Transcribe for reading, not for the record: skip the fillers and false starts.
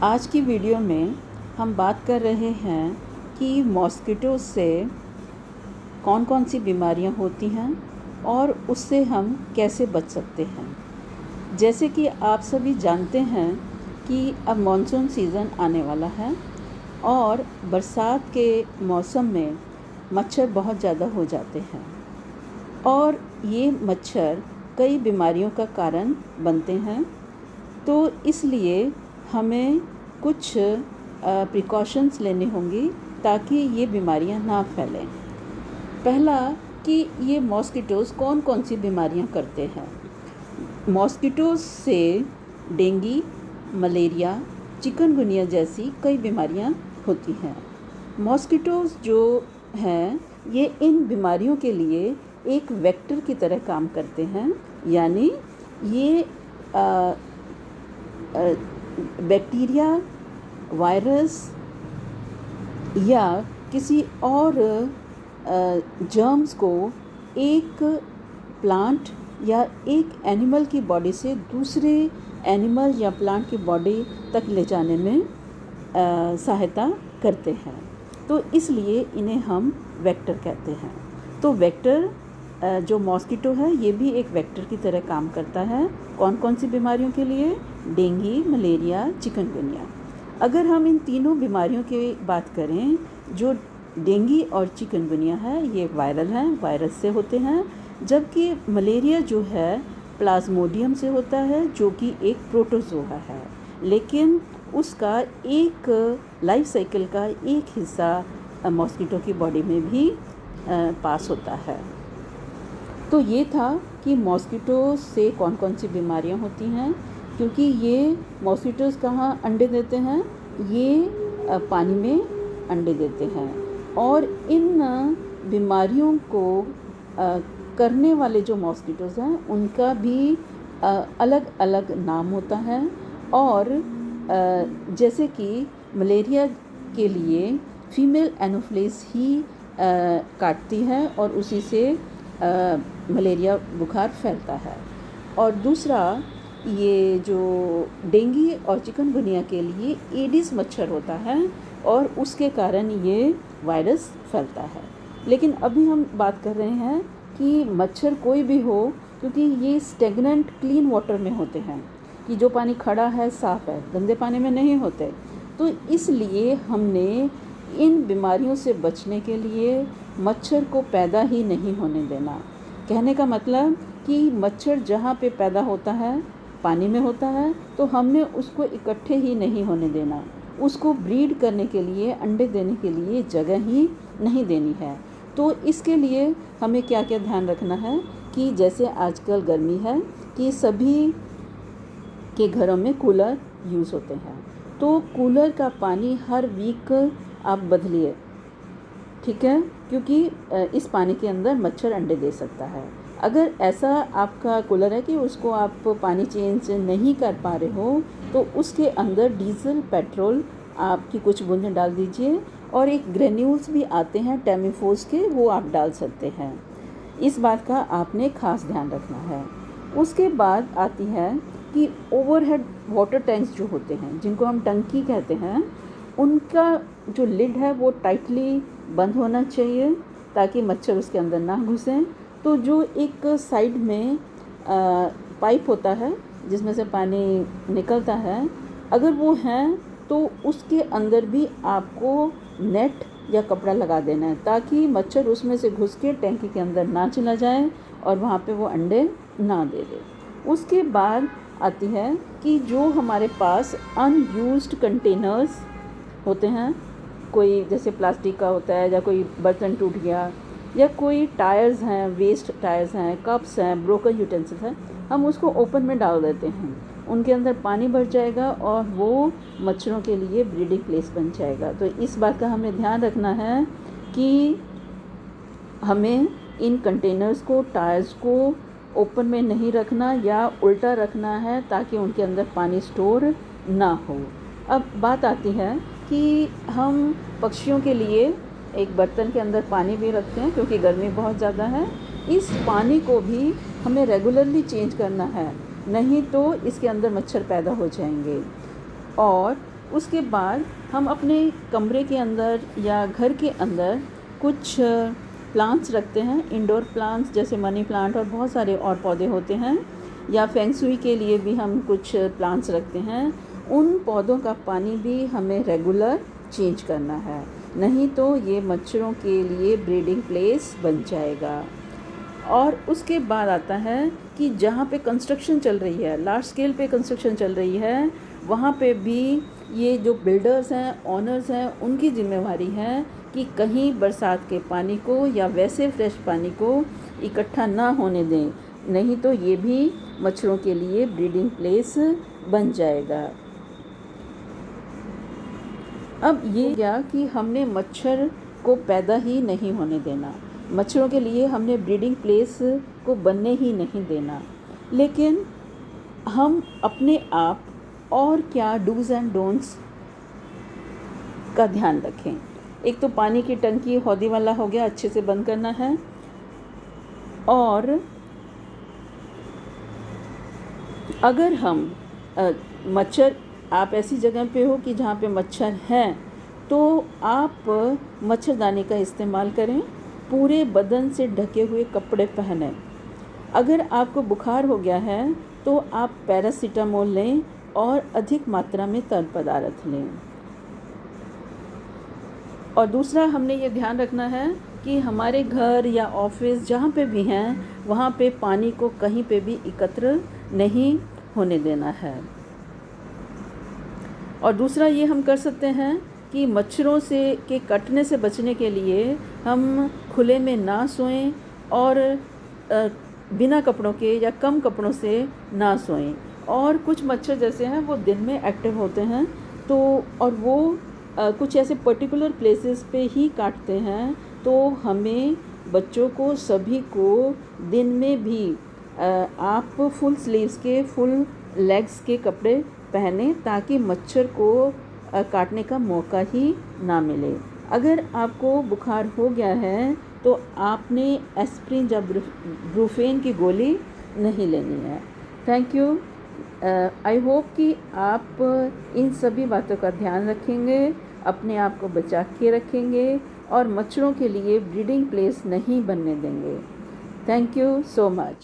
आज की वीडियो में हम बात कर रहे हैं कि मॉस्किटो से कौन कौन सी बीमारियां होती हैं और उससे हम कैसे बच सकते हैं। जैसे कि आप सभी जानते हैं कि अब मॉनसून सीज़न आने वाला है और बरसात के मौसम में मच्छर बहुत ज़्यादा हो जाते हैं और ये मच्छर कई बीमारियों का कारण बनते हैं। तो इसलिए हमें कुछ प्रिकॉशंस लेने होंगी ताकि ये बीमारियां ना फैलें। पहला कि ये मॉस्किटोज़ कौन कौन सी बीमारियां करते हैं। मॉस्किटोज़ से डेंगू, मलेरिया, चिकनगुनिया जैसी कई बीमारियां होती हैं। मॉस्किटोज़ जो हैं ये इन बीमारियों के लिए एक वेक्टर की तरह काम करते हैं, यानी ये बैक्टीरिया, वायरस या किसी और जर्म्स को एक प्लांट या एक एनिमल की बॉडी से दूसरे एनिमल या प्लांट की बॉडी तक ले जाने में सहायता करते हैं। तो इसलिए इन्हें हम वेक्टर कहते हैं। तो वेक्टर जो मॉस्किटो है ये भी एक वेक्टर की तरह काम करता है। कौन कौन सी बीमारियों के लिए? Dengue, malaria, chikungunya. अगर हम इन तीनों बीमारियों की बात करें, जो डेंगू और चिकनगुनिया है ये वायरल हैं, वायरस से होते हैं, जबकि मलेरिया जो है प्लाज्मोडियम से होता है, जो कि एक प्रोटोजोआ है, लेकिन उसका एक लाइफ साइकिल का एक हिस्सा मॉस्किटो की बॉडी में भी पास होता है। तो ये था कि मॉस्किटो से कौन कौन सी बीमारियां होती हैं, क्योंकि ये मॉस्किटोज़ कहाँ अंडे देते हैं? ये पानी में अंडे देते हैं और इन बीमारियों को करने वाले जो मॉस्किटोज़ हैं उनका भी अलग अलग नाम होता है। और जैसे कि मलेरिया के लिए फीमेल एनोफ्िलिस ही काटती है और उसी से मलेरिया बुखार फैलता है। और दूसरा, ये जो डेंगू और चिकनगुनिया के लिए एडिस मच्छर होता है और उसके कारण ये वायरस फैलता है। लेकिन अभी हम बात कर रहे हैं कि मच्छर कोई भी हो, क्योंकि ये स्टेगनेंट क्लीन वाटर में होते हैं, कि जो पानी खड़ा है साफ़ है, गंदे पानी में नहीं होते। तो इसलिए हमने इन बीमारियों से बचने के लिए मच्छर को पैदा ही नहीं होने देना। कहने का मतलब कि मच्छर जहाँ पे पैदा होता है पानी में होता है, तो हमने उसको इकट्ठे ही नहीं होने देना। उसको ब्रीड करने के लिए, अंडे देने के लिए जगह ही नहीं देनी है। तो इसके लिए हमें क्या क्या ध्यान रखना है कि जैसे आजकल गर्मी है कि सभी के घरों में कूलर यूज़ होते हैं, तो कूलर का पानी हर वीक आप बदलिए, ठीक है, क्योंकि इस पानी के अंदर मच्छर अंडे दे सकता है। अगर ऐसा आपका कूलर है कि उसको आप पानी चेंज नहीं कर पा रहे हो, तो उसके अंदर डीजल, पेट्रोल आपकी कुछ बूंदें डाल दीजिए, और एक ग्रेन्यूल्स भी आते हैं टेमीफोस के, वो आप डाल सकते हैं। इस बात का आपने खास ध्यान रखना है। उसके बाद आती है कि ओवरहेड वाटर टैंक्स जो होते हैं, जिनको हम टंकी कहते हैं, उनका जो लिड है वो टाइटली बंद होना चाहिए ताकि मच्छर उसके अंदर ना घुसें। तो जो एक साइड में पाइप होता है जिसमें से पानी निकलता है, अगर वो है तो उसके अंदर भी आपको नेट या कपड़ा लगा देना है ताकि मच्छर उसमें से घुस के टैंकी के अंदर ना चला जाए और वहाँ पे वो अंडे ना दे दे। उसके बाद आती है कि जो हमारे पास अनयूज्ड कंटेनर्स होते हैं, कोई जैसे प्लास्टिक का होता है, या कोई बर्तन टूट गया, या कोई टायर्स हैं, वेस्ट टायर्स हैं, कप्स हैं, ब्रोकन यूटेंसिल्स हैं, हम उसको ओपन में डाल देते हैं। उनके अंदर पानी भर जाएगा और वो मच्छरों के लिए ब्रीडिंग प्लेस बन जाएगा। तो इस बात का हमें ध्यान रखना है कि हमें इन कंटेनर्स को, टायर्स को ओपन में नहीं रखना या उल्टा रखना है ताकि उनके अंदर पानी स्टोर ना हो। अब बात आती है कि हम पक्षियों के लिए एक बर्तन के अंदर पानी भी रखते हैं क्योंकि गर्मी बहुत ज़्यादा है। इस पानी को भी हमें रेगुलरली चेंज करना है, नहीं तो इसके अंदर मच्छर पैदा हो जाएंगे। और उसके बाद हम अपने कमरे के अंदर या घर के अंदर कुछ प्लांट्स रखते हैं, इंडोर प्लांट्स जैसे मनी प्लांट और बहुत सारे और पौधे होते हैं, या फेंग शुई के लिए भी हम कुछ प्लांट्स रखते हैं। उन पौधों का पानी भी हमें रेगुलर चेंज करना है, नहीं तो ये मच्छरों के लिए ब्रीडिंग प्लेस बन जाएगा। और उसके बाद आता है कि जहाँ पे कंस्ट्रक्शन चल रही है, लार्ज स्केल पे कंस्ट्रक्शन चल रही है, वहाँ पे भी ये जो बिल्डर्स हैं, ओनर्स हैं, उनकी जिम्मेवारी है कि कहीं बरसात के पानी को या वैसे फ्रेश पानी को इकट्ठा ना होने दें, नहीं तो ये भी मच्छरों के लिए ब्रीडिंग प्लेस बन जाएगा। अब ये क्या कि हमने मच्छर को पैदा ही नहीं होने देना, मच्छरों के लिए हमने ब्रीडिंग प्लेस को बनने ही नहीं देना, लेकिन हम अपने आप और क्या डूज़ एंड डोंट्स का ध्यान रखें। एक तो पानी की टंकी हौदी वाला हो गया, अच्छे से बंद करना है। और अगर हम मच्छर, आप ऐसी जगह पे हो कि जहाँ पे मच्छर हैं, तो आप मच्छरदानी का इस्तेमाल करें, पूरे बदन से ढके हुए कपड़े पहनें। अगर आपको बुखार हो गया है तो आप पैरासीटामोल लें और अधिक मात्रा में तरल पदार्थ लें। और दूसरा हमने ये ध्यान रखना है कि हमारे घर या ऑफिस जहाँ पे भी हैं, वहाँ पे पानी को कहीं पे भी एकत्र नहीं होने देना है। और दूसरा ये हम कर सकते हैं कि मच्छरों से के कटने से बचने के लिए हम खुले में ना सोएं और बिना कपड़ों के या कम कपड़ों से ना सोएं। और कुछ मच्छर जैसे हैं वो दिन में एक्टिव होते हैं, तो और वो कुछ ऐसे पर्टिकुलर प्लेसेस पे ही काटते हैं, तो हमें बच्चों को सभी को दिन में भी आप फुल स्लीव्स के, फुल लेग्स के कपड़े पहने, ताकि मच्छर को काटने का मौका ही ना मिले। अगर आपको बुखार हो गया है तो आपने एस्प्रिन या ब्रूफेन की गोली नहीं लेनी है। Thank you. आई होप कि आप इन सभी बातों का ध्यान रखेंगे, अपने आप को बचा के रखेंगे और मच्छरों के लिए ब्रीडिंग प्लेस नहीं बनने देंगे। Thank you so much.